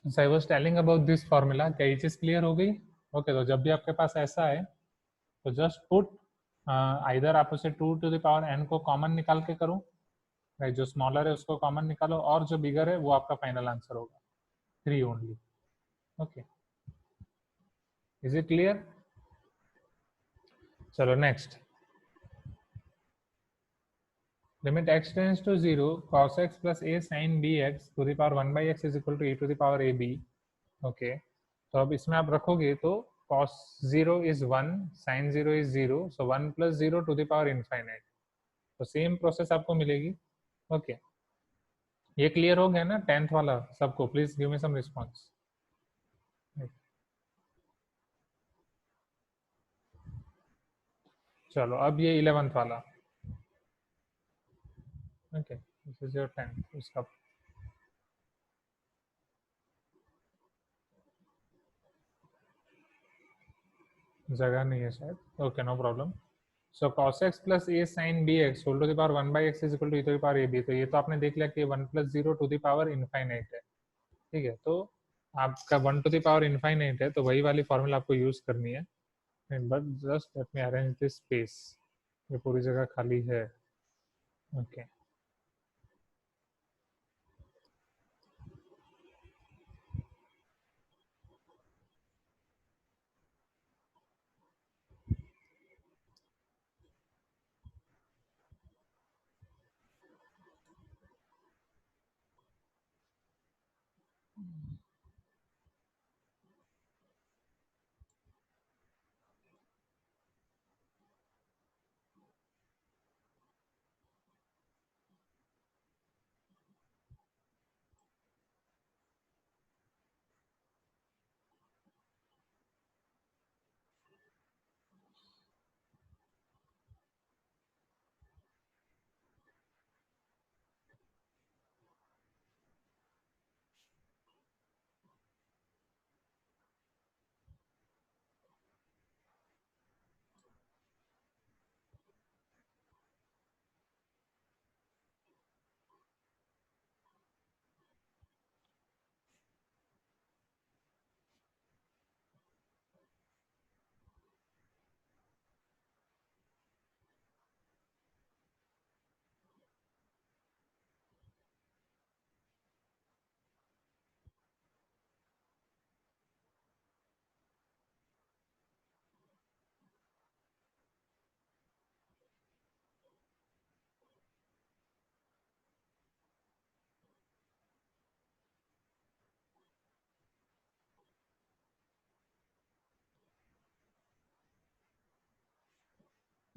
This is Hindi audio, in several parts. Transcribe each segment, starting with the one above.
So I was telling about this formula. क्या ये चीज क्लियर हो गई? ओके, तो जब भी आपके पास ऐसा है तो जस्ट पुट आइदर आप उसे 2 to the power n को कॉमन निकाल के करो, राइट? जो स्मॉलर है उसको कॉमन निकालो और जो बिगर है वो आपका फाइनल आंसर होगा 3 only. Okay, is it clear? चलो next, limit x tends to 0 cos x plus a sin bx to the power 1 by x is equal to e to the power ab। Okay, तो अब इसमें आप रखोगे तो cos 0 is 1, sin 0 is 0, so 1 plus 0 to the power infinite, तो सेम प्रोसेस आपको मिलेगी। ओके, ये क्लियर हो गया ना 10th वाला सबको? Please give me some response. चलो अब ये 11th वाला। Okay, this is your 10th, उसका जगह नहीं है शायद। Okay, no problem. So cos x plus a sin bx whole to the power 1 by x is equal to e to the power ab। तो ये तो आपने देख लिया कि 1 plus 0 to the power infinite है, ठीक है? तो आपका 1 to the power infinite है, तो वही वाली फॉर्मूला आपको यूज करनी है। But just let me arrange this space, ये पूरी जगह खाली है। Okay,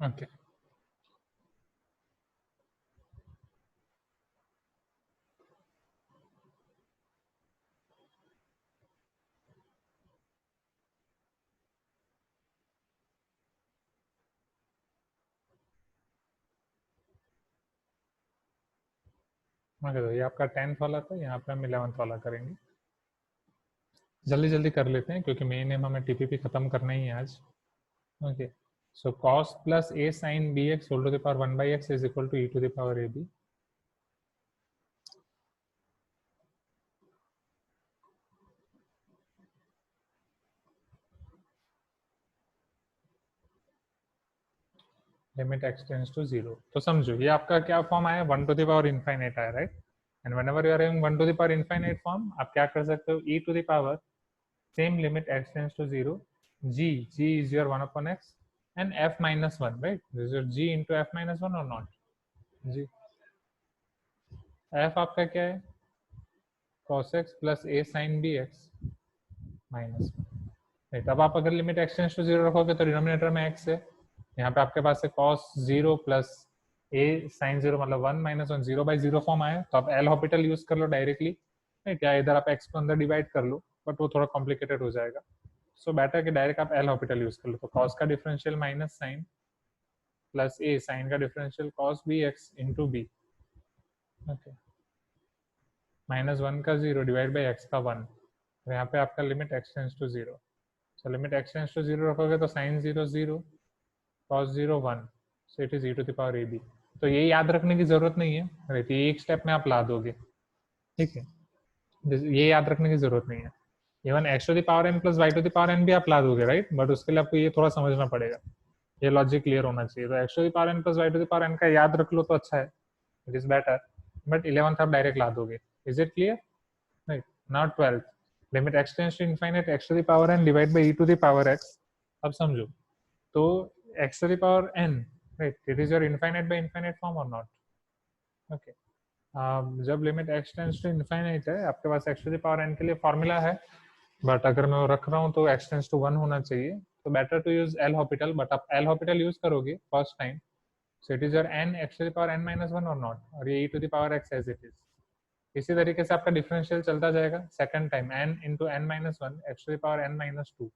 okay, okay. तो ये आपका 10th वाला था, यहाँ पे हम 11th वाला करेंगे। जल्दी जल्दी कर लेते हैं क्योंकि मेन एम हमें टीपीपी खत्म करना ही है आज। Okay, so cos plus a sin bx whole to the power 1 by x is equal to e to the power ab। Limit x tends to 0, तो समझो ये आपका क्या फॉर्म आया, 1 टू द पावर इनफाइनाइट आया, right? And whenever you are having 1 to the power infinite form, आप क्या कर सकते हो, e to the power same limit x tends to 0, g is your 1 upon x and f minus 1, right? This is your g into f minus 1 or not? जी, f आपका क्या है, cos x plus a sin bx minus 1, right? अब आप अगर लिमिट x टेंड्स टू 0 रखोगे तो डिनोमिनेटर में x है, यहाँ पे आपके पास है cos 0 प्लस a sin 0 मतलब 1 माइनस 1, 0 बाई 0 फॉर्म आया, तो आप एल हॉपिटल यूज कर लो डायरेक्टली, राइट? या इधर आप x को अंदर डिवाइड कर लो, बट वो थोड़ा कॉम्प्लिकेटेड हो जाएगा। सो बेटर कि डायरेक्ट आप एल हॉपिटल यूज कर लो, तो cos का differential minus sine plus a sine का differential cos b x into b. Okay, minus 1 का 0 डिवाइड बाई एक्स का 1, तो यहाँ पे आपका limit x tends to 0। So limit x tends to 0 रखोगे तो sine 0 0, cos 0 1, so it is e to the power ab। तो ये याद रखने की जरूरत नहीं है, राइट? ये एक स्टेप में आप ला दोगे, ठीक है? ये याद रखने की जरूरत नहीं है। Even x to the power n plus y to the power n भी आप ला दोगे, राइट, बट उसके लिए आपको ये थोड़ा समझना पड़ेगा, ये लॉजिक क्लियर होना चाहिए। तो x to the power n plus y to the power n का याद रख लो तो अच्छा है, it is better, but 11th आप डायरेक्ट ला दोगे। Is it clear? Right. Now 12th, limit x tends to infinite x to the power n divide by e to the power x. अब समझो, तो x to the power n, right, it is your infinite by infinite form और नॉट? ओके। जब limit x tends to infinite है, आपके पास x to the power n के लिए फॉर्मूला है, बट अगर मैं वो रख रहा हूँ तो एक्स टेंड्स टू 1 होना चाहिए, तो better to use L'Hopital. But आप एल हॉपिटल यूज करोगे first time, so it is your n x to the power n minus 1 और नॉट, और ये e to the power x as it is. इसी तरीके से आपका डिफरेंशियल चलता जाएगा। Second time n into n minus 1 x to the power n minus 2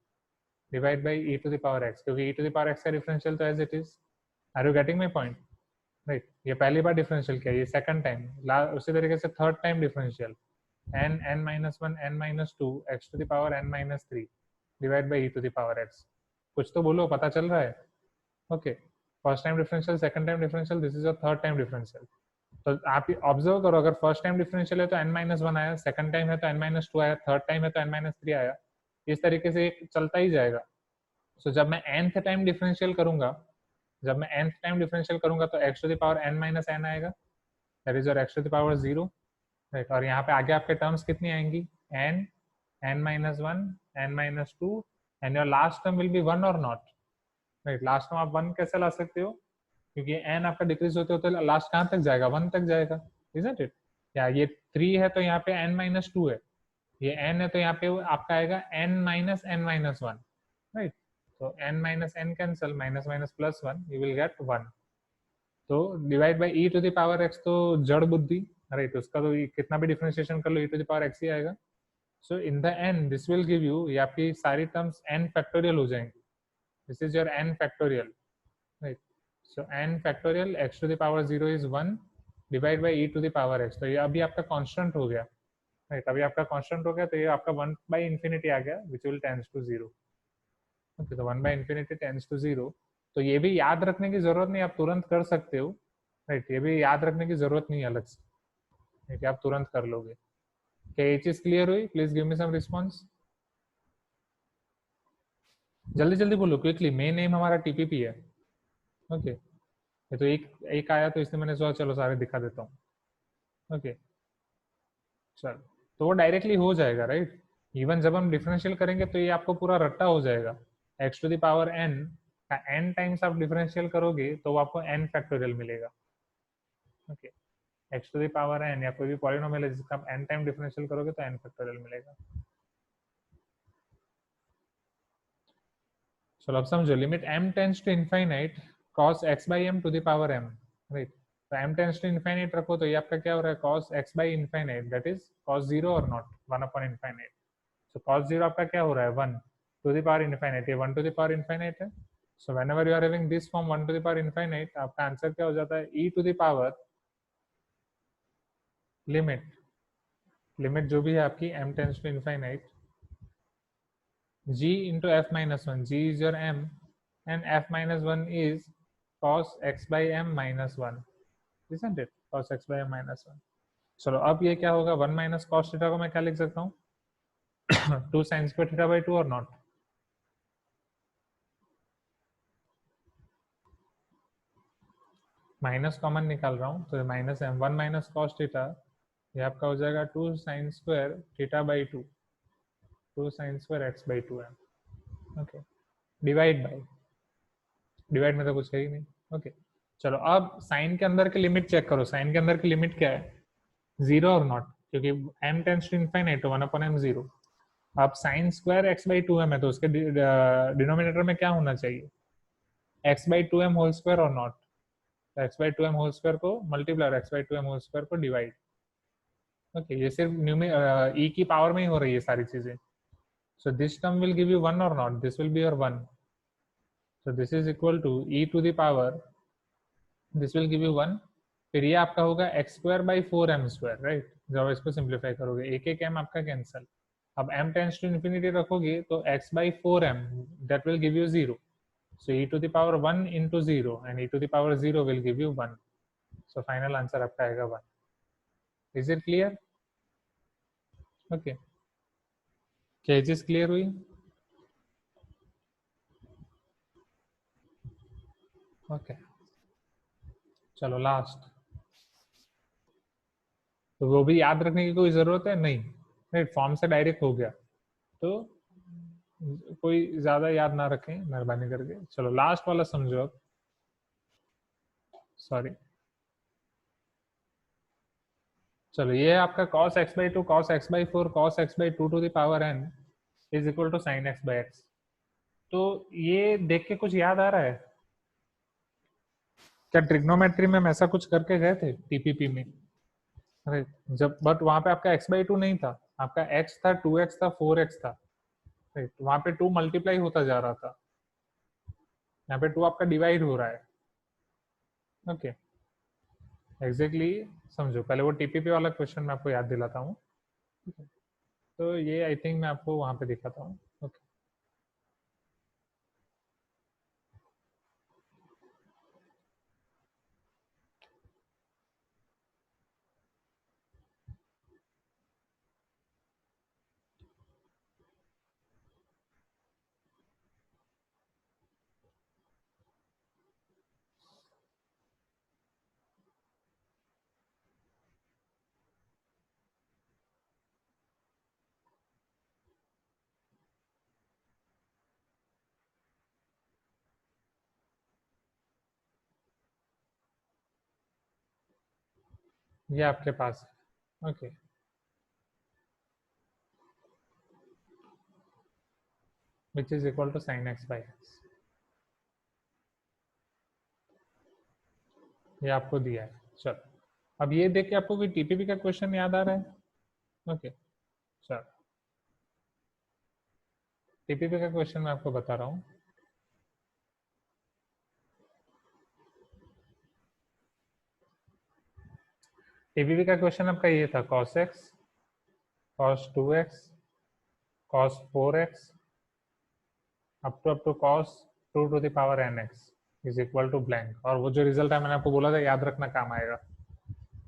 divide by e to the power x, क्योंकि ई टू द पावर एक्स का डिफरेंशियल तो as it is. Are you getting my point? Right, ये पहली बार डिफरेंशियल किया, ये सेकंड टाइम। उसी तरीके से third time differential, n n minus 1 n minus 2 x to the power n minus 3 divide by e to the power x। कुछ तो बोलो, पता चल रहा है? Okay, first time differential, second time differential, this is your third time differential. तो आप ऑब्जर्व करो, अगर फर्स्ट टाइम डिफरेंशियल है तो n minus 1 आया, सेकंड टाइम है तो n minus 2 आया, थर्ड टाइम है तो n minus 3 आया, इस तरीके से चलता ही जाएगा। सो जब मैं nth टाइम डिफरेंशियल करूंगा, जब मैं nth टाइम डिफरेंशियल करूंगा तो x to the power n minus n आएगा, that is your x to the power 0, right. और यहाँ पे आगे आपके टर्म्स कितनी आएंगी? n, n minus 1, n minus 2, and your last term will be 1 और नॉट, राइट। लास्ट टर्म आप 1 कैसे ला सकते हो? क्योंकि n आपका डिक्रीज होते होते लास्ट कहाँ तक जाएगा? 1 तक जाएगा, इजंट इट? या ये 3 है तो यहाँ पे n minus 2 है, ये n है तो यहाँ पे आपका आएगा n minus n minus 1, right. तो n minus n cancel, minus minus plus 1, you will get 1। तो divide by e to the power x तो जड़ बुद्धि, राइट, उसका तो कितना भी डिफरेंशिएशन कर लो e to the power x ही आएगा। So in the end this will give you, ये आपकी सारी टर्म्स n फैक्टोरियल हो जाएंगी, this is your n factorial, right. So n factorial x to the power 0 is 1 divide by e to the power x। तो ये अभी आपका कांस्टेंट हो गया, राइट, अभी आपका कांस्टेंट हो गया, तो ये आपका 1 बाई इंफिनिटी आ गया, which will tends to 0। Okay, तो 1 बाई इंफिनिटी टेंड्स टू 0। तो ये भी याद रखने की जरूरत नहीं, आप तुरंत कर सकते हो, राइट, ये भी याद रखने की जरूरत नहीं है अलग से, राइट, आप तुरंत कर लोगे। क्या ये चीज क्लियर हुई? Please give me some response, जल्दी जल्दी बोलो क्विकली। मेन नेम हमारा टीपीपी है, ओके। ये तो एक एक आया तो इसलिए मैंने सोचा चलो सारे दिखा देता हूँ, ओके। चलो, तो वो डायरेक्टली हो जाएगा, राइट। इवन जब हम डिफरेंशियल करेंगे तो ये आपको पूरा रट्टा हो जाएगा। X to the power n का n टाइम्स आप डिफरेंशियल करोगे तो वो आपको n फैक्टोरियल मिलेगा, okay. X to the power n या कोई भी पॉलिनोमियल है जिसका आप n टाइम डिफरेंशियल करोगे तो n फैक्टोरियल मिलेगा। चलो अब समझो, limit m tends to infinite cos x by m to the power m, right. तो m टेंड्स टू इनफाइनाइट रखो तो ये आपका क्या हो रहा है? cos x by infinite, that is cos 0 और not 1 upon infinite. So cos 0 आपका क्या हो रहा है? 1 टू द पावर इनफाइनाइट, ये 1 टू द पावर इनफाइनाइट है। So whenever you are having this form 1 to the power infinite, आपका आंसर क्या हो जाता है? e to the power limit, limit जो भी है आपकी m tends to infinite g into f minus 1, g is your m and f minus 1 is cos x by m minus 1, isn't it? cos x by m minus 1। चलो अब ये क्या होगा? 1 माइनस कॉस थीटा को मैं क्या लिख सकता हूँ? 2 साइन स्क्वायर थीटा बाई 2 और नॉट, माइनस कॉमन निकाल रहा हूँ तो minus m, 1 minus cos theta, ये आपका हो जाएगा 2 sine square theta by 2, 2 sine square x by 2m, okay. Divide by, divide में तो कुछ है ही नहीं, ओके। चलो अब साइन के अंदर की लिमिट चेक करो, साइन के अंदर की लिमिट क्या है? 0 और नॉट, क्योंकि m tends to infinite, 1 upon m 0। अब sine square x by 2m है तो उसके डिनोमिनेटर में क्या होना चाहिए? x by 2m whole square और नॉट, तो x by 2m whole square को मल्टीप्लाई और x by 2m whole square को डिवाइड, ओके। ये सिर्फ e की पावर में ही हो रही है सारी चीजें। So this term will give you 1 और not, this will be your 1, so this is equal to e to the power, this will give you 1। फिर ये आपका होगा x square by 4m square, right. जब इसको सिंप्लीफाई करोगे एक एक m आपका कैंसल, अब m टेंड्स टू इन्फिनिटी रखोगे तो x by 4m, that will give you 0। so e to the power 1 into 0 and e to the power 0 will give you 1, so final answer आपका आएगा 1। is it clear? ओके, क्या चीज क्लियर हुई? ओके, चलो लास्ट। तो वो भी याद रखने की कोई जरूरत है नहीं, राइट, फॉर्म से डायरेक्ट हो गया, तो कोई ज्यादा याद ना रखें मेहरबानी करके। चलो लास्ट वाला समझो अब। सॉरी, चलो ये है आपका cos x/2 cos x/4 cos x/2 to the power n is equal to sin x/x। तो ये देख के कुछ याद आ रहा है क्या? ट्रिग्नोमेट्री में हम ऐसा कुछ करके गए थे टीपीपी में, अरे जब, बट वहां पे आपका x/2 नहीं था, आपका x था, 2x था, 4x था, राइट, वहां पे 2 मल्टीप्लाई होता जा रहा था, यहाँ पे 2 आपका डिवाइड हो रहा है। ओके, एग्जैक्टली समझो। पहले वो टीपीपी वाला क्वेश्चन मैं आपको याद दिलाता हूँ। तो ये आई थिंक मैं आपको वहां पे दिखाता हूँ। ओके, ये आपके पास है। Okay, which is equal to sin x/x, ये आपको दिया है। चलो अब ये देख के आपको कोई टीपीपी का क्वेश्चन याद आ रहा है? ओके, चलो टीपीपी का क्वेश्चन मैं आपको बता रहा हूँ। टीपीपी का क्वेश्चन आपका ये था cos x cos 2x cos 4x up to cos 2 to the power nx is equal to blank. और वो जो रिजल्ट है मैंने आपको बोला था याद रखना, काम आएगा।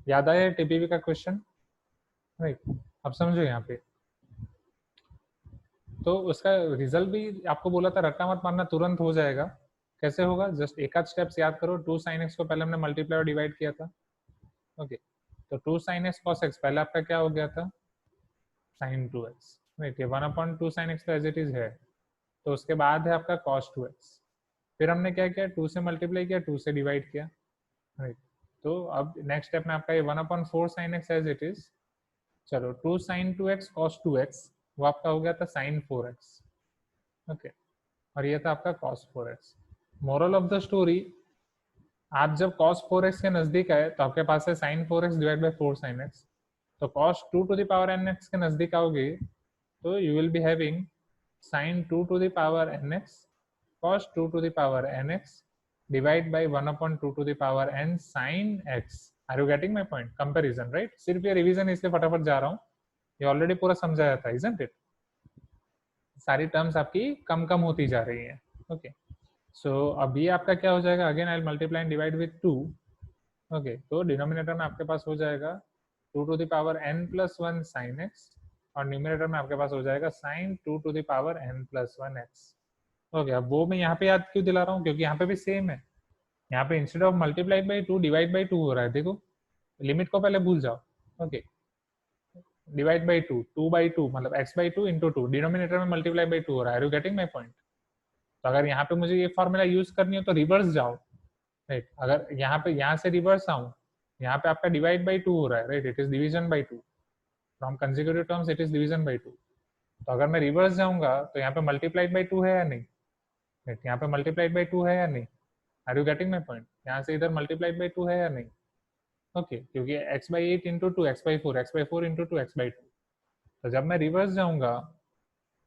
याद आया टीपीपी का क्वेश्चन? राइट, अब समझो यहाँ पे, तो उसका रिजल्ट भी आपको बोला था रट्टा मत मारना, तुरंत हो जाएगा। कैसे होगा? जस्ट एक आध स्टेप्स याद करो। 2 sin x को पहले हमने मल्टीप्लाई और डिवाइड किया था। ओके, तो 2 sin x cos x पहले आपका क्या हो गया था? sin 2x, राइट, ये 1/2 sin x तो एज इट इज है। तो उसके बाद है आपका cos 2x, फिर हमने क्या किया? 2 से मल्टीप्लाई किया, 2 से डिवाइड किया, राइट। तो अब नेक्स्ट स्टेप में आपका ये 1/4 sin x as it is. चलो 2 sin 2x cos 2x वो आपका हो गया था sin 4x। ओके, और ये था आपका cos 4x। Moral of the story, आप जब cos 4x के नजदीक आए तो आपके पास है sin 4x divide by 4 sin x। तो cos 2 to the power nx के नजदीक आओगे तो you will be having sin 2 to the power nx cos 2 to the power nx divide by 1/2 to the power n sin x। Are you getting my point? Comparison, right. सिर्फ ये रिवीजन इसलिए फटाफट जा रहा हूँ, ये ऑलरेडी पूरा समझाया था, इजंट इट? सारी टर्म्स आपकी कम कम होती जा रही है। ओके, सो अब ये आपका क्या हो जाएगा? Again I multiply and divide with 2। Okay, तो डिनोमिनेटर में आपके पास हो जाएगा 2 to the power n plus 1 sine x, और न्यूमिनेटर में आपके पास हो जाएगा sine 2 to the power n plus 1 x. Okay, अब वो मैं यहाँ पे याद क्यों दिला रहा हूँ? क्योंकि यहाँ पे भी सेम है। यहाँ पे instead of multiply by 2 divide by 2 हो रहा है। देखो लिमिट को पहले भूल जाओ। ओके, डिवाइड बाई 2, 2 बाई 2 मतलब x/2 इंटू 2, डिनोमिनेटर में मल्टीप्लाई बाई 2 हो रहा है। Are you getting my point? तो अगर यहाँ पे मुझे ये फॉर्मूला यूज करनी हो तो रिवर्स जाओ, राइट। अगर यहाँ पे, यहाँ से रिवर्स आऊं, यहाँ पे आपका डिवाइड बाई 2 हो रहा है, right, it is division by 2। From consecutive terms it is division by 2। तो अगर मैं रिवर्स जाऊंगा तो यहाँ पे मल्टीप्लाइड बाई 2 है या नहीं? राइट, यहाँ पे मल्टीप्लाइड बाई 2 है या नहीं? Are you getting my point? यहाँ से इधर मल्टीप्लाइड बाई 2 है या नहीं? ओके, क्योंकि x/8 into 2 x/4 x/4 into 2 x/2। तो जब मैं रिवर्स जाऊंगा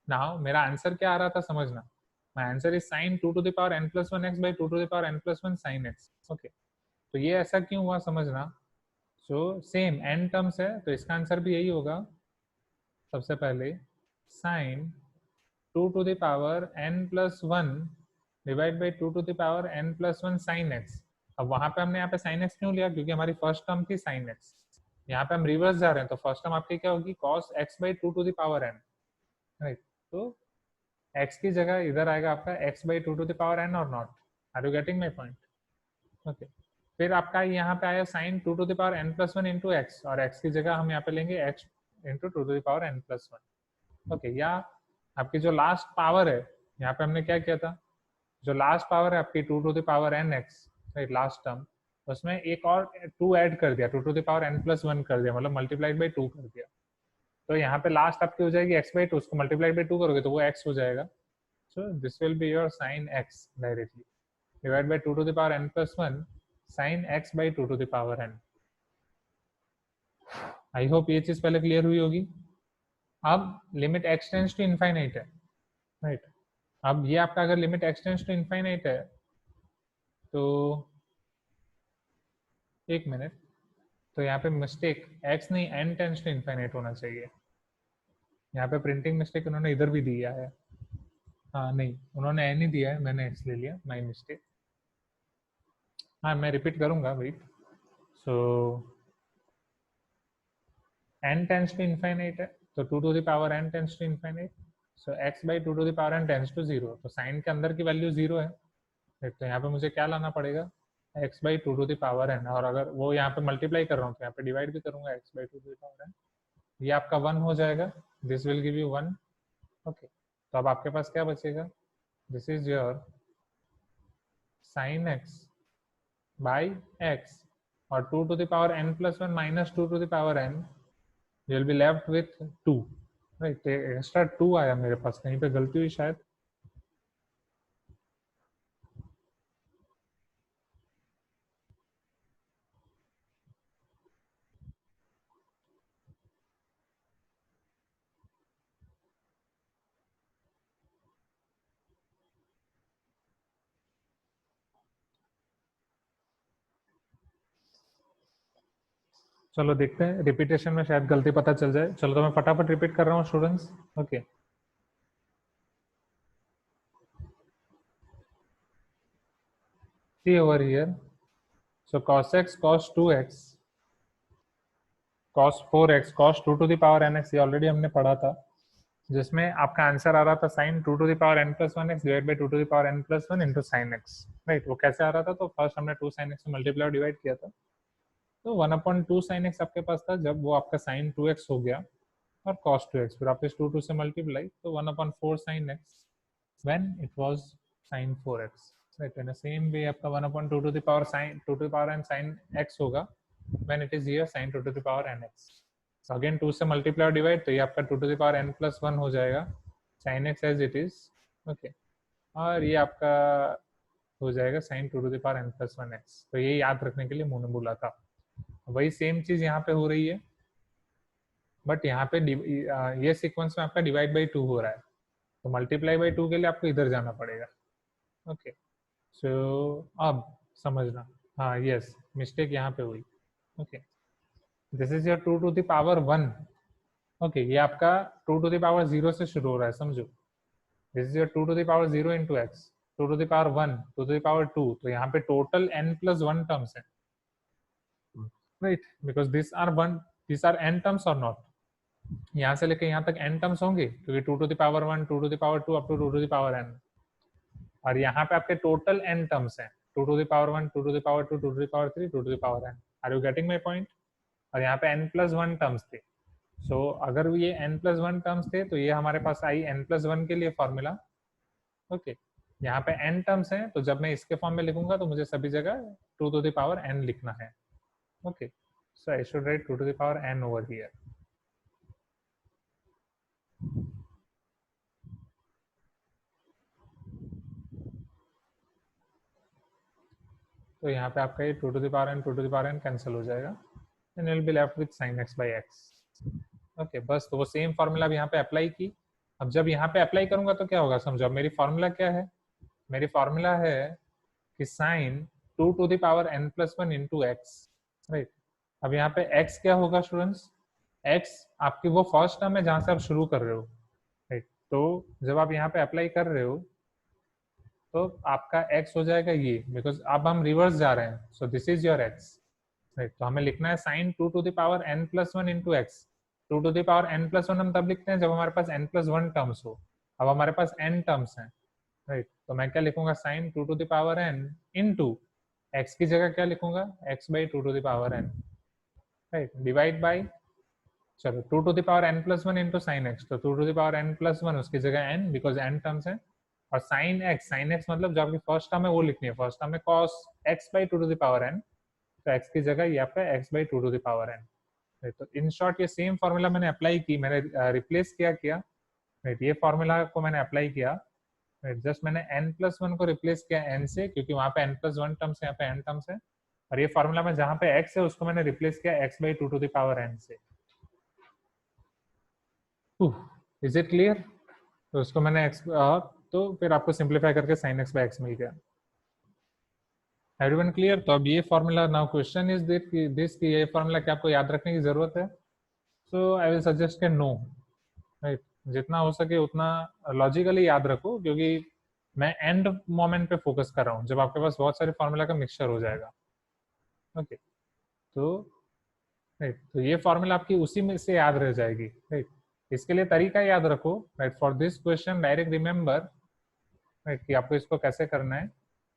ना, मेरा आंसर क्या आ रहा था समझना? My answer is sine 2 to the power n plus 1 x by 2 to the power n plus 1 sine x। Okay, तो ये ऐसा क्यों हुआ समझना। सो सेम n टर्म्स है तो इसका आंसर भी यही होगा। सबसे पहले sine 2 to the power n plus 1 divide by 2 to the power n plus 1 sine x। अब वहां पे हमने यहाँ पे साइन x क्यों लिया? क्योंकि हमारी फर्स्ट टर्म थी साइन x। यहाँ पे हम रिवर्स जा रहे हैं, तो फर्स्ट टर्म आपकी क्या होगी, cos x by two to the power n, right. तो x की जगह इधर आएगा आपका x by two to the power n और not. Are you getting my point? Okay. फिर आपका यहाँ पे आया sine two to the power n plus one into x, और x की जगह हम यहाँ पे लेंगे x into two to the power n plus one. Okay, या आपकी जो लास्ट पावर है, यहाँ पे हमने क्या किया था, जो लास्ट पावर है आपकी two to the power n x, right, last term, उसमें एक और टू ऐड कर दिया, two to the power n plus one कर दिया, मतलब मल्टीप्लाइड बाई टू कर दिया। तो यहाँ पे लास्ट आपकी हो जाएगी x बाई टू, उसको मल्टीप्लाइड बाई टू करोगे तो वो x हो जाएगा। So this will be your sine x directly divide by two to the power n plus one sine x by two to the power n। I hope ये चीज पहले क्लियर हुई होगी। अब limit x tends to infinite है, राइट। अब ये आपका अगर limit x tends to infinite है, तो एक मिनट, तो यहाँ पे मिस्टेक x नहीं n टेंड्स टू इनफाइनाइट होना चाहिए। यहाँ पे प्रिंटिंग मिस्टेक उन्होंने इधर भी दिया है, हाँ नहीं, उन्होंने n ही दिया है, मैंने x ले लिया, माई मिस्टेक। हाँ मैं रिपीट करूंगा, wait. So n tends to infinite है, तो two to the power n tends to infinite, so x by two to the power n tends to zero, तो साइन के अंदर की वैल्यू जीरो है, तो यहाँ पे मुझे क्या लाना पड़ेगा, x by two to the power n, और अगर वो यहाँ पे मल्टीप्लाई कर रहा हूँ तो यहाँ पे डिवाइड भी करूंगा, x by two to the power n, ये आपका वन हो जाएगा, this will give you one. Okay, तो अब आपके पास क्या बचेगा, this is your sine x by x, और two to the power n plus one minus two to the power n, you will be left with two, right. Extra two आया मेरे पास, कहीं पे गलती हुई शायद। चलो देखते हैं, रिपीटेशन में शायद गलती पता चल जाए। चलो तो मैं फटाफट रिपीट कर रहा हूँ students. Okay, see over here, so cos x cos 2x cos 4x cos 2 to the power nx, ये ऑलरेडी हमने पढ़ा था, जिसमें आपका आंसर आ रहा था sine two to the power n plus one x divide by two to the power n plus one into sine x, right. वो कैसे आ रहा था, तो फर्स्ट हमने टू साइन एक्स से मल्टीप्लाई डिवाइड किया था, तो one upon two sine x आपके पास था, जब वो आपका साइन टू एक्स हो गया, और cos 2x, फिर आप इस टू से मल्टीप्लाई, तो one upon four sine x when it was sin 4x, right। in the same way आपका 1 upon 2 to the power sin 2 to the power n sin x होगा when it is here sin 2 to the power nx। so again 2 से multiply और divide, तो ये आपका 2 to the power n plus 1 हो जाएगा sin x as it is, okay। और ये आपका हो जाएगा sin 2 to the power n plus 1x। तो ये याद रखने के लिए मैंने बोला था, वही सेम चीज यहाँ पे हो रही है, बट यहाँ पे ये सीक्वेंस में आपका डिवाइड बाई टू हो रहा है, तो मल्टीप्लाई बाई टू के लिए आपको इधर जाना पड़ेगा। ओके, सो अब समझना, हाँ यस, मिस्टेक यहाँ पे हुई। Okay, this is your two to the power one. Okay, ये आपका two to the power zero से शुरू हो रहा है, समझो। This is your two to the power zero into x, two to the power one, two to the power two, तो यहाँ पे total n plus one terms है, right, because this are n terms और नॉट। यहाँ से लेके यहाँ तक n टर्म्स होंगे, क्योंकि two to the power one, two to the power two, up to two to the power n, और यहाँ पे आपके टोटल n टर्म्स हैं, two to the power one, two to the power two, two to the power three, two to the power n। Are you getting my point? और यहाँ पे n प्लस वन टर्म्स थे, सो अगर ये n प्लस वन टर्म्स थे, तो ये हमारे पास आई n प्लस वन के लिए फॉर्मूला। ओके, यहाँ पे n टर्म्स हैं, तो जब मैं इसके फॉर्म में लिखूंगा तो मुझे सभी जगह two to the power n लिखना है। Okay, so I should write two to the power n over here. तो यहाँ पे आपका ये two to the power n, two to the power n cancel हो जाएगा, and will be left with sin x by x। Okay, बस तो वो सेम फॉर्मूला यहाँ पे अप्लाई की। अब जब यहाँ पे अप्लाई करूंगा तो क्या होगा, समझो। अब मेरी फॉर्मूला क्या है, मेरी फॉर्मूला है कि sine two to the power n plus one into x, right. अब यहाँ पे x क्या होगा स्टूडेंट्स, x आपकी वो फर्स्ट टर्म है जहां से आप शुरू कर रहे हो, राइट। तो जब आप यहाँ पे अप्लाई कर रहे हो तो आपका x हो जाएगा ये, बिकॉज अब हम रिवर्स जा रहे हैं, so this is your x, right, तो हमें लिखना है sine 2 to the power n plus 1 into x. 2 to the power n plus 1 हम तब लिखते हैं जब हमारे पास n प्लस 1 टर्म्स हो। अब हमारे पास n टर्म्स हैं, राइट, तो मैं क्या लिखूंगा, sine 2 to the power n into x की जगह क्या लिखूंगा, x by 2 to the power n, right, divide by, चलो 2 to the power n plus 1 into sine x, तो 2 to the power n plus 1 उसकी जगह n बिकॉज n टर्म्स है, और साइन एक्स मतलब जो आपकी फर्स्ट टर्म है वो लिखनी है, फर्स्ट टर्म है cos x by 2 to the power n, तो x की जगह ये आपका x by 2 to the power n। तो इन शॉर्ट ये सेम फॉर्मूला मैंने अप्लाई की, मैंने रिप्लेस किया, राइट, ये फॉर्मूला को मैंने अप्लाई किया, राइट, जस्ट मैंने n प्लस 1 को रिप्लेस किया n से, क्योंकि वहां पे n प्लस 1 टर्म्स है, यहाँ पे n टर्म्स है, और ये फॉर्मूला में जहाँ पे x है उसको मैंने रिप्लेस किया x by 2 to the power n से। Is it clear? तो उसको मैंने x, तो फिर आपको सिंप्लीफाई करके साइन x बाई x मिल गया। Everyone clear? तो अब ये formula, now question is this कि ये फॉर्मूला क्या आपको याद रखने की जरूरत है? सो आई विल सजेस्ट के नो, राइट, जितना हो सके उतना लॉजिकली याद रखो, क्योंकि मैं एंड मोमेंट पे फोकस कर रहा हूँ जब आपके पास बहुत सारे फॉर्मूला का मिक्सचर हो जाएगा। ओके, तो राइट, तो ये फॉर्मूला आपकी उसी में से याद रह जाएगी, राइट। इसके लिए तरीका याद रखो, right, for this question direct remember, right, कि आपको इसको कैसे करना है।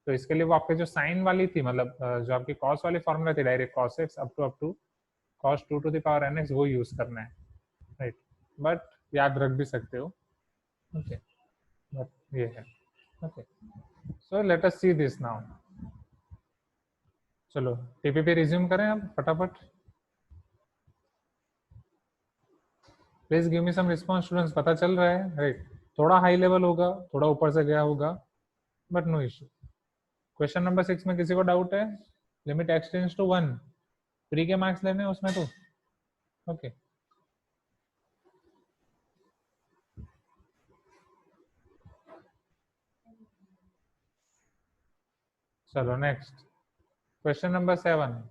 तो इसके लिए वो आपके जो साइन वाली थी, मतलब जो आपकी कॉस वाली फॉर्मूला थी, direct cos x up to cos 2 to the power n x, वो यूज करना है, राइट, बट याद रख भी सकते हो। ओके, बट ये है। Okay, so let us see this now. चलो टीपीपी रिज्यूम करें अब फटाफट। Please give me some response students, पता चल रहा है, राइट, थोड़ा हाई लेवल होगा, थोड़ा ऊपर से गया होगा, but no issue. Question number 6 में किसी को डाउट है? Limit x tends to 1, free के मार्क्स लेने हैं उसमें तो। ओके, चलो next, question number 7।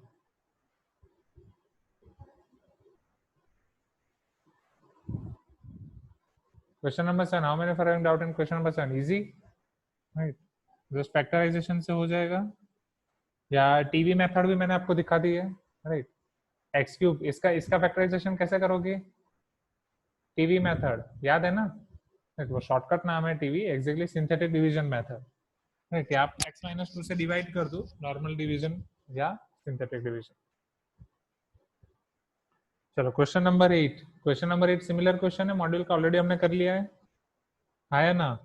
Question number 7, how many following doubt in question number 7? Easy, right, just factorization से हो जाएगा, या टीवी मेथड भी मैंने आपको दिखा दी है, राइट, एक्स क्यूब, इसका इसका फैक्टराइजेशन कैसे करोगे? टीवी मेथड याद है ना, राइट, वो शॉर्टकट नाम है TV, exactly synthetic division method, right, आप x माइनस 2 से डिवाइड कर दो, नॉर्मल डिवीजन या सिंथेटिक डिवीजन। चलो question number 8, question number 8 similar question है, मॉड्यूल का ऑलरेडी हमने कर लिया है ना?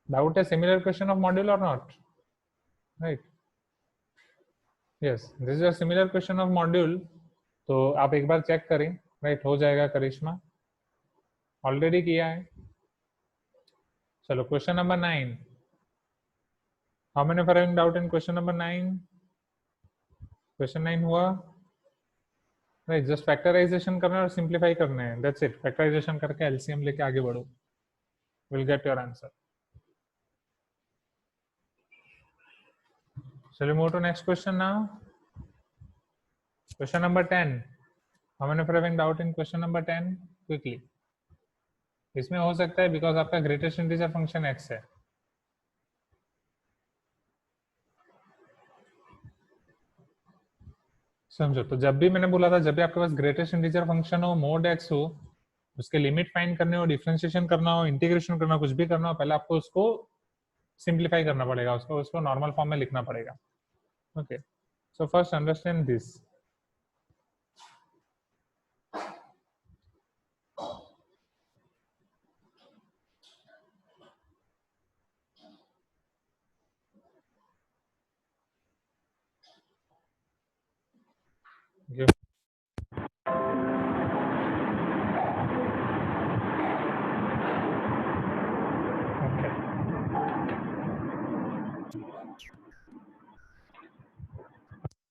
डाउट है सिमिलर क्वेश्चन ऑफ मॉड्यूल और not? Right, yes, this is a similar question of module, तो आप एक बार चेक करें, राइट, हो जाएगा करिश्मा, ऑलरेडी किया है। चलो question number 9, how many following doubt in question number 9? Question 9 हुआ, राइट, जस्ट फैक्टराइजेशन करना है और सिंप्लीफाई करना है, दैट्स इट, फैक्टराइजेशन करके एलसीएम लेके आगे बढ़ो, विल गेट योर आंसर। चलिए move to next question now, question number 10, how many following doubt in question number 10? Quickly, इसमें हो सकता है बिकॉज आपका ग्रेटेस्ट इंटीजर फंक्शन एक्स है। समझो, तो जब भी मैंने बोला था, जब भी आपके पास ग्रेटेस्ट इंटीजर फंक्शन हो, मोड एक्स हो, उसके लिमिट फाइंड करने हो, डिफरेंशिएशन करना हो, इंटीग्रेशन करना हो, कुछ भी करना हो, पहले आपको उसको सिंप्लीफाई करना पड़ेगा, उसको नॉर्मल फॉर्म में लिखना पड़ेगा। Okay, so first understand this.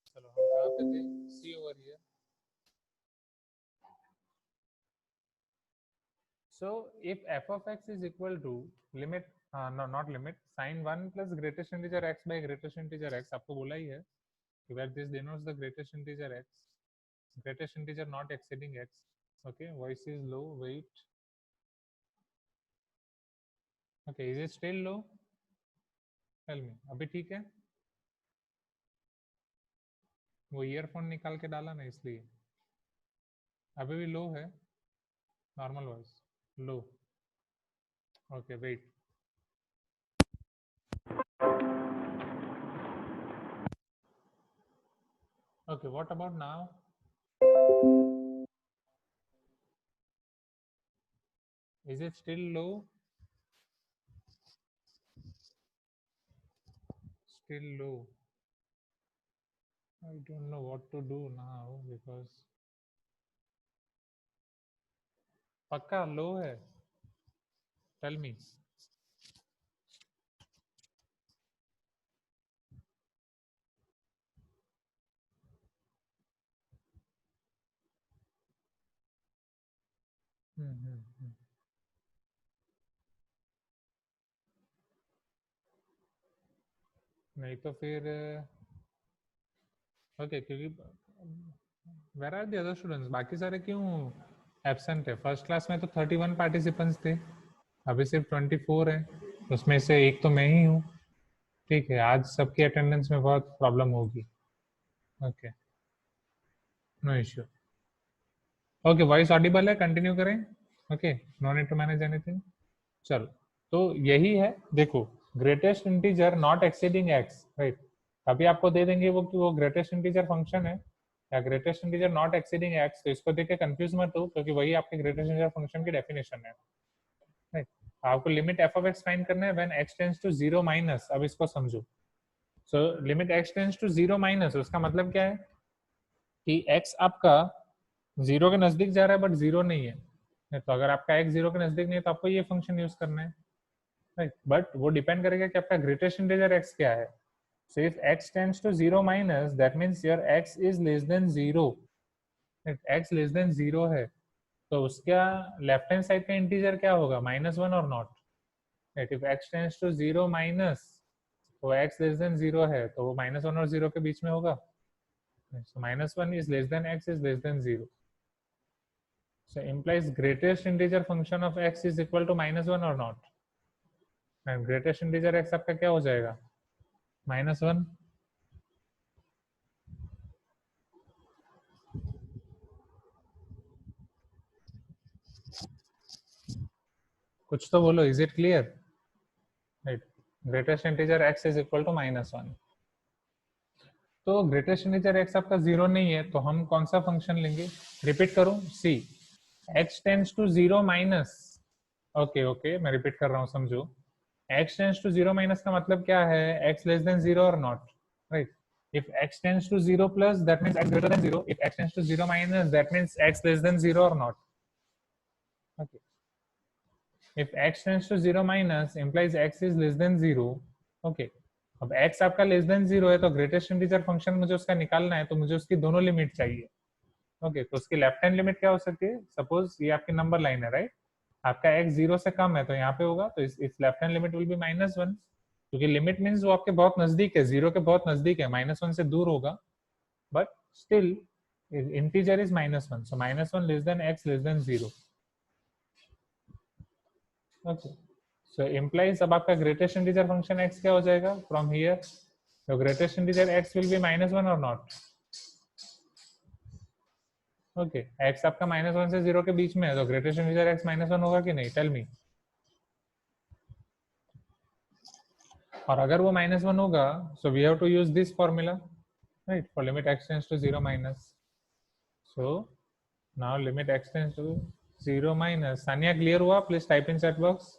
चलो हम कहाँ पे थे? See over here. So if f of x is equal to limit, no not limit, sin 1 plus greatest integer x by greatest integer x, आपको बोला ही है where this denotes the greatest integer x, greatest integer not exceeding x. Okay, voice is low, wait. Okay, is it still low? Tell me, अभी ठीक है? वो ईयरफोन निकाल के डाला ना इसलिए। अभी भी लो है, normal voice low. Okay wait. Okay what about now? Is it still low? Still low. I don't know what to do now because पक्का लो है। Tell me. हम्म। नहीं तो फिर ओके क्योंकि where are the other students? बाकी सारे क्यों एब्सेंट है? फर्स्ट क्लास में तो 31 पार्टिसिपेंट्स थे, अभी सिर्फ 24 है, उसमें से एक तो मैं ही हूँ। ठीक है, आज सबकी अटेंडेंस में बहुत प्रॉब्लम होगी। Okay no issue. Okay voice audible है, कंटिन्यू करें। Okay no need to manage anything. चलो तो यही है, देखो greatest integer not exceeding x, right. अभी आपको दे देंगे वो कि वो ग्रेटेस्ट इंटीजर फंक्शन है या greatest integer not exceeding x, तो इसको देख के कंफ्यूज मत हो क्योंकि वही आपके ग्रेटेस्ट इंटीजर फंक्शन की डेफिनेशन है, राइट। आपको limit f of x find करना है when x tends to zero minus. अब इसको समझो। So limit x tends to zero minus, उसका मतलब क्या है कि एक्स आपका जीरो के नजदीक जा रहा है बट जीरो नहीं है, तो अगर आपका एक्स जीरो के नजदीक नहीं है तो आपको ये फंक्शन यूज करना है, राइट। बट वो डिपेंड करेगा कि आपका ग्रेटेस्ट इंटीजर x क्या है। So if x tends to 0 minus, that means your x is less than 0। x less than 0 है तो उसका लेफ्ट हैंड साइड का इंटीजर क्या होगा? -1 और not, right. If x tends to 0 minus तो x लेस देन 0 है तो वो -1 और 0 के बीच में होगा। सो -1 is less then x is less than 0। So implies greatest integer function of x is equal to -1 or not? And greatest integer x आपका क्या हो जाएगा? -1। कुछ तो बोलो, is it clear? Right, greatest integer x is equal to -1। तो ग्रेटेस्ट इंटीजर x आपका 0 नहीं है तो हम कौन सा फंक्शन लेंगे? रिपीट करूं, see x tends to 0 minus. Okay okay मैं रिपीट कर रहा हूं, समझो। x टेंड्स टू 0 माइनस का मतलब क्या है? x लेस देन 0 और not, right. if x tends to 0 plus, that means x greater than 0. if x tends to 0 minus, that means x less than 0 or not. Okay. if x tends to 0 minus implies x is less than 0. Okay. अब x आपका लेस देन 0 है तो ग्रेटेस्ट इंटीजर फंक्शन मुझे उसका निकालना है, तो मुझे उसकी दोनों लिमिट चाहिए। ओके तो उसकी लेफ्ट हैंड लिमिट क्या हो सकती है? सपोज ये आपकी नंबर लाइन है, राइट। आपका x 0 से कम है तो यहाँ पे होगा, तो इस left hand limit will be -1, क्योंकि लिमिट मीन्स वो आपके बहुत नजदीक है, 0 के बहुत नजदीक है, -1 से दूर होगा, but still integer is -1, so -1 less than x less than 0. Okay, so implies अब आपका greatest integer function x क्या हो जाएगा from here? तो greatest integer x will be -1 or not? Okay, x आपका -1 से 0 के बीच में है तो greatest integer x -1 होगा कि नहीं? Tell me. और अगर वो -1 होगा so we have to use this formula, right, for limit x tends to 0 minus. So now limit x tends to 0 minus. Sanya clear हुआ? Please type in chat box.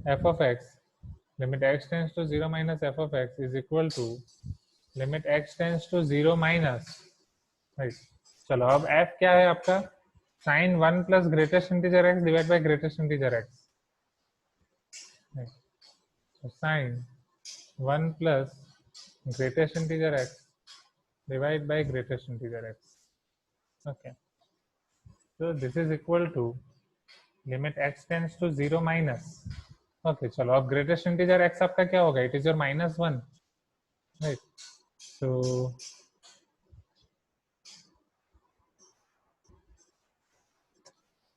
f of x, limit x tends to 0 minus f of x is equal to limit x tends to 0 minus, right। चलो अब f क्या है आपका? sin 1 plus greatest integer x divided by greatest integer x, right। so sin 1 plus greatest integer x divided by greatest integer x, okay। so this is equal to limit x tends to 0 minus, okay। चलो अब greatest integer x आपका क्या होगा? It is your -1, right।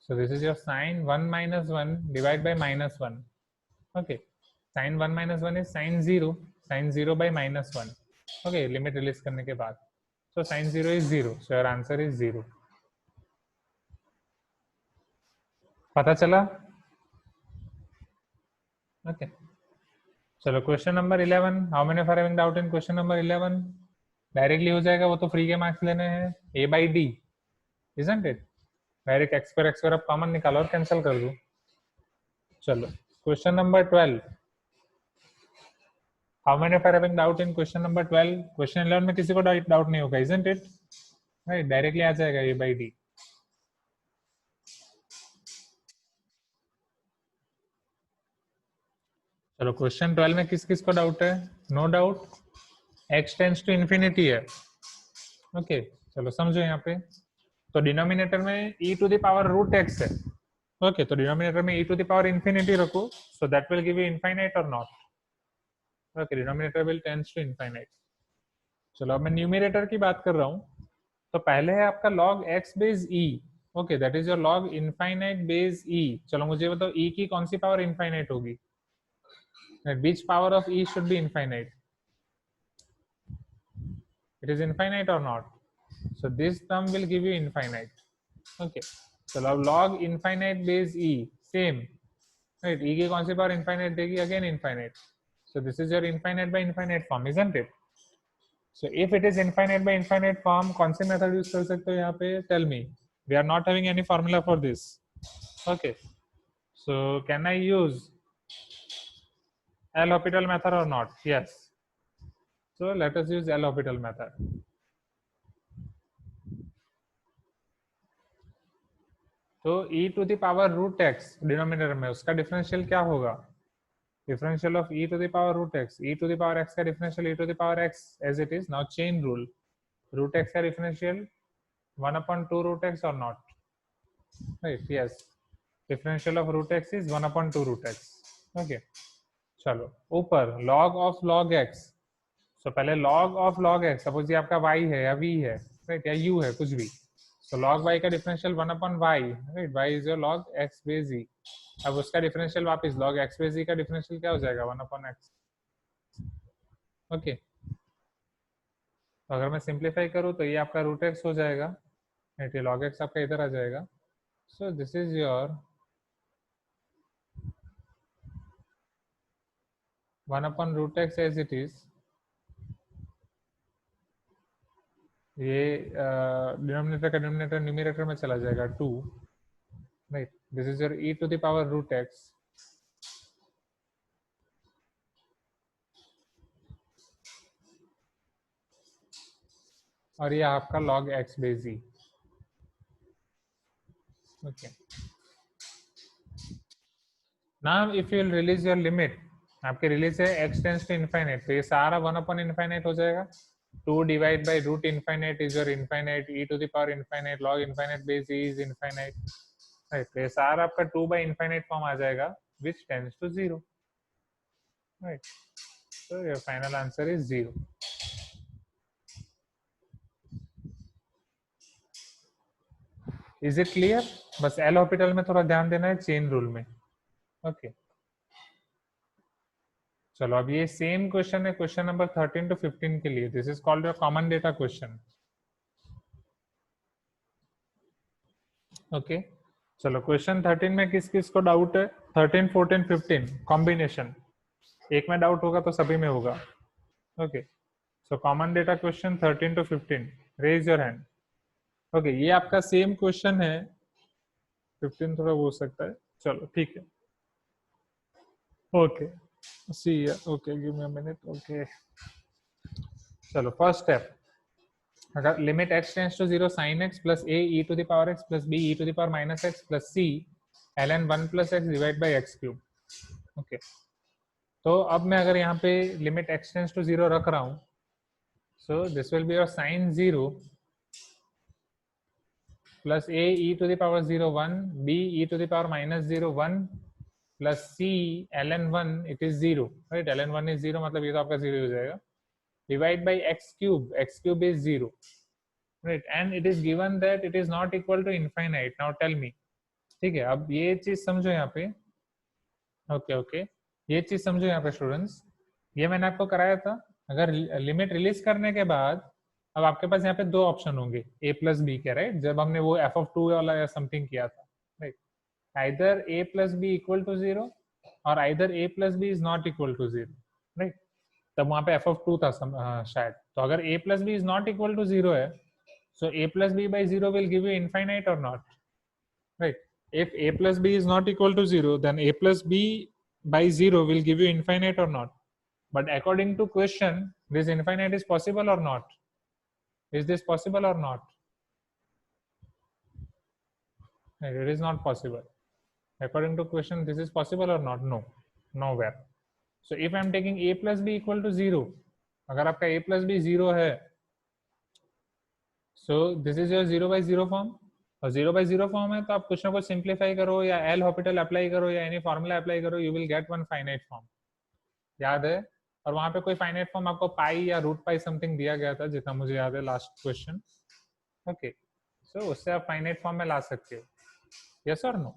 So this is your sin 1 minus 1 divided by -1. Okay. Sin 1 minus 1 is sin 0. Sin 0 by -1. Okay, limit release करने के बाद। So sine 0 is 0, so your answer is 0। पता चला? ओके, चलो question number 11। How many are having doubt in question number 11? Directly हो जाएगा, वो तो फ्री के मार्क्स लेने हैं, a by d, isn't it? Direct x square अब कॉमन निकालो और कैंसिल कर दो। चलो question number 12। How many are having doubt in question number 12? Question 11 में किसी को डाउट नहीं होगा, isn't it? राइट, डायरेक्टली आ जाएगा a by d। चलो क्वेश्चन 12 में किस किस को डाउट है? No doubt, x tends to infinity है। ओके, चलो समझो यहाँ पे। तो डिनोमिनेटर में e to the power root x है। ओके, तो डिनोमिनेटर में e to the power infinity रखो, so that will give you infinite और not. Okay, denominator will tends to infinite. चलो अब मैं न्यूमरेटर की बात कर रहा हूँ। तो पहले है आपका log x base e। Okay, that is your log infinite base e। चलो मुझे बताओ e की कौन सी पावर इनफाइनाइट होगी? Which power of e should be infinite? It is infinite or not? So this term will give you infinite. Okay, so now log infinite base e, same, right? E की कौन सी पावर infinite देगी? Again infinite. So this is your infinite by infinite form, isn't it? So if it is infinite by infinite form, कौन सी method use कर सकते हो यहाँ पे? Tell me. We are not having any formula for this. Okay, so can I use L'Hopital method or not? Yes. So let us use L'Hopital method. तो e to the power root x denominator में, उसका डिफरेंशियल क्या होगा? Differential of e to the power root x, e to the power x का differential e to the power x as it is. Now chain rule, root x का डिफरेंशियल 1/2 रूट x और not, right? Yes, differential of root x is 1/2 root x। Okay, चलो ऊपर log of log x। So पहले log of log x, suppose ये आपका y है या v है, राइट, या u है, कुछ भी। So log y का differential 1/y, right? y is your log x base e। अब उसका डिफरेंशियल वापस log x बेस e का डिफरेंशियल क्या हो जाएगा? 1/x। ओके, तो अगर मैं सिंप्लीफाई करूँ तो ये आपका रूट x हो जाएगा, राइट? ये log x आपका इधर आ जाएगा। So this is your 1/√x as it is. ये डिनोमिनेटर का डिनोमिनेटर न्यूमरेटर में चला जाएगा 2, right? This is your e to the power root x, और ये आपका log x base e। Okay, now if you will release your limit, आपके रिलीज है x टेंड्स टू इनफाइनाइट, तो ये सारा 1/इनफाइनाइट हो जाएगा। 2 divide by root infinite is your infinite, e to the power infinite, log infinite base e is infinite, right? तो ये सारा आपका 2/इनफाइनाइट फॉर्म आ जाएगा, which tends to 0, right? So your final answer is 0. Is it clear? बस L'Hopital में थोड़ा ध्यान देना है, चेन रूल में। ओके, चलो अब ये सेम क्वेश्चन है क्वेश्चन नंबर 13 to 15 के लिए। This is called your common data question. Okay, चलो क्वेश्चन 13 में किस किस को डाउट है? 13, 14, 15 कॉम्बिनेशन, एक में डाउट होगा तो सभी में होगा। Okay, so common data question 13 to 15, raise your hand. Okay, ये आपका सेम क्वेश्चन है, 15 थोड़ा वो हो सकता है, चलो ठीक है। Okay, see okay, give me a minute. Okay, चलो फर्स्ट स्टेप, अगर limit x tends to 0 sin x plus a e to the power x plus b e to the power minus x plus c ln 1 plus x divide by x cube. Okay, तो अब मैं अगर यहाँ पे लिमिट x टेंड्स टू 0 रख रहा हूँ, so this will be your sin 0 plus a e to the power 0 1 b e to the power minus 0 1 plus c ln 1 it is 0, right? ln 1 is 0, मतलब ये तो आपका 0 हो जाएगा, divide by x cube is 0, right? And it is given that it is not equal to infinite. Now tell me, ठीक है? अब ये चीज समझो यहाँ पे। ओके, ये चीज समझो यहाँ पे स्टूडेंट्स, ये मैंने आपको कराया था अगर लिमिट रिलीज करने के बाद अब आपके पास यहाँ पे दो ऑप्शन होंगे a प्लस बी के, राइट, जब हमने वो एफ ऑफ टू वाला या समथिंग किया था, right, either a plus B equal to zero और either a plus B is not equal to zero, right, तब वहां पे एफ ऑफ टू था शायद। तो अगर a plus B is not equal to zero है, so a plus b by 0 will give you infinite or not, right? If a plus b is not equal to 0, then a plus b by 0 will give you infinite or not. But according to question, this infinite is possible or not? Is this possible or not? It is not possible. According to question, this is possible or not? No, nowhere. So if I am taking a plus b equal to 0, अगर आपका a plus b 0 है, so this is your 0 by 0 form. और 0 by 0 फॉर्म है तो आप कुछ ना कुछ सिंप्लीफाई करो या एल हॉपिटल अप्लाई करो या एनी फॉर्मूला अप्लाई करो, you will get one finite form, याद है? और वहां पे कोई फाइनाइट फॉर्म आपको पाई या रूट पाई समथिंग दिया गया था, जितना मुझे याद है लास्ट क्वेश्चन, ओके, सो उससे आप फाइनाइट फॉर्म में ला सकते हो, यस और नो?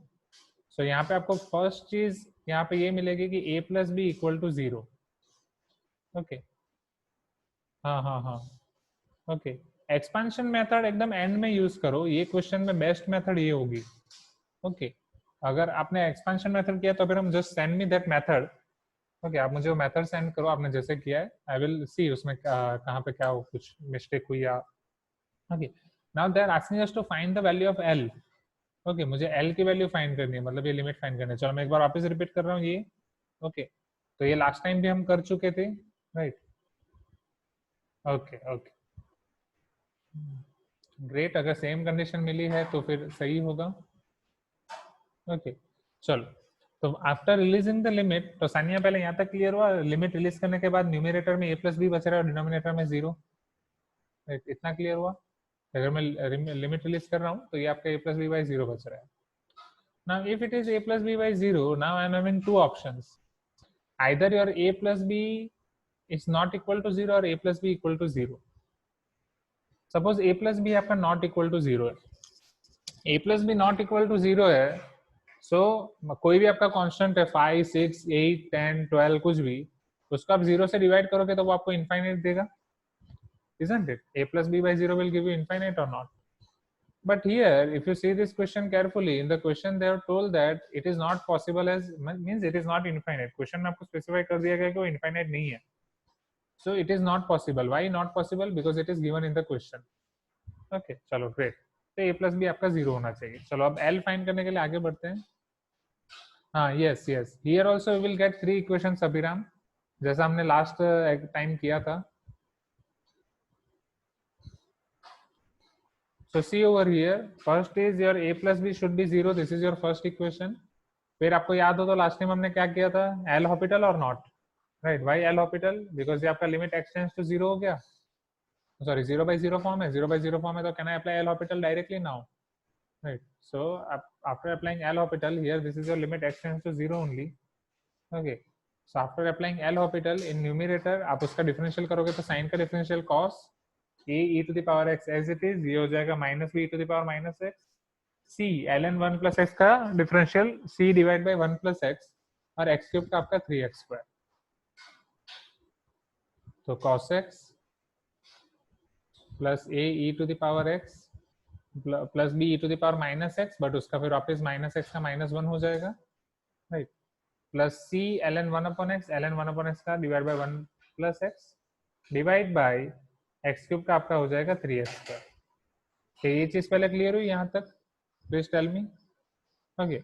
सो यहाँ पे आपको फर्स्ट चीज यहाँ पे ये मिलेगी कि a plus B equal to 0, okay, हाँ हाँ हाँ, ओके। एक्सपेंशन मेथड एकदम एंड में यूज करो, ये क्वेश्चन में बेस्ट मेथड ये होगी, ओके। अगर आपने एक्सपेंशन मेथड किया तो फिर हम just send me that method, okay, आप मुझे वो मेथड सेंड करो आपने जैसे किया है, आई विल सी उसमें कहाँ पे क्या हो, कुछ मिस्टेक हुई या, okay. Now they are asking us to find the value of L, okay, मुझे एल की वैल्यू फाइंड करनी है, मतलब ये लिमिट फाइंड करनी है। चलो मैं एक बार वापस रिपीट कर रहा हूँ ये, ओके, तो ये लास्ट टाइम भी हम कर चुके थे, राइट, ओके ओके, ग्रेट, अगर सेम कंडीशन मिली है तो फिर सही होगा, ओके। चलो, तो आफ्टर रिलीजिंग द लिमिट, तो सानिया पहले यहाँ तक क्लियर हुआ? लिमिट रिलीज करने के बाद न्यूमरेटर में a प्लस बी बच रहा है और डिनोमिनेटर में 0, इतना क्लियर हुआ? अगर मैं लिमिट रिलीज कर रहा हूँ तो ये आपका a प्लस बी बाई 0 बच रहा है। Now if it is a plus B by 0, now I am having two options, either your a plus B is not equal to 0 और a plus B equal to 0। Suppose a plus B आपका नॉट इक्वल टू 0 है, a plus B not equal to 0 है, सो कोई भी आपका कांस्टेंट है 5, 6, 8, 10, 12 कुछ भी, उसको आप 0 से डिवाइड करोगे तो वो आपको इनफाइनाइट देगा, isn't it? A plus b by 0 will give you infinite or not? But here, if you see this question carefully, in the question they have told that it is not possible, as means it is not infinite. Question में आपको specify कर दिया गया कि वो infinite नहीं है. So it is not possible. Why not possible? Because it is given in the question. Okay, चलो great. तो a plus b आपका 0 होना चाहिए. चलो अब l find करने के लिए आगे बढ़ते हैं. हाँ, yes, yes. Here also we will get 3 equations, अभिराम, जैसा हमने last time किया था. So see over here, first is your a plus b should be 0. This is your first equation. फिर आपको याद हो तो लास्ट टाइम हमने क्या किया था? एल हॉपिटल और not, right? Why L'Hopital? Because ये आपका लिमिट एक्सटेंड्स टू 0 हो गया, सॉरी 0 by 0 फॉर्म है, 0 by 0 फॉर्म है, तो can I apply L'Hopital directly now, right? So after applying L'Hopital here, this is your limit extends to 0 only, okay. So after applying L'Hopital in numerator, आप उसका डिफरेंशियल करोगे तो साइन का differential cos a e to the power x as it is, ये हो जाएगा minus b to the power minus x, c ln 1 plus x का differential c divide by 1 plus x, और x क्यूब का आपका 3x स्क्वायर, तो cos x plus a e to the power x plus b e to the power minus x, but उसका फिर वापस माइनस x का माइनस 1 हो जाएगा, right, plus c ln 1 upon x, ln 1 upon x का divide by 1 plus x divide bye x cube का आपका हो जाएगा 3x स्क्वायर। तो ये चीज पहले क्लियर हुई यहाँ तक? Please tell me, okay.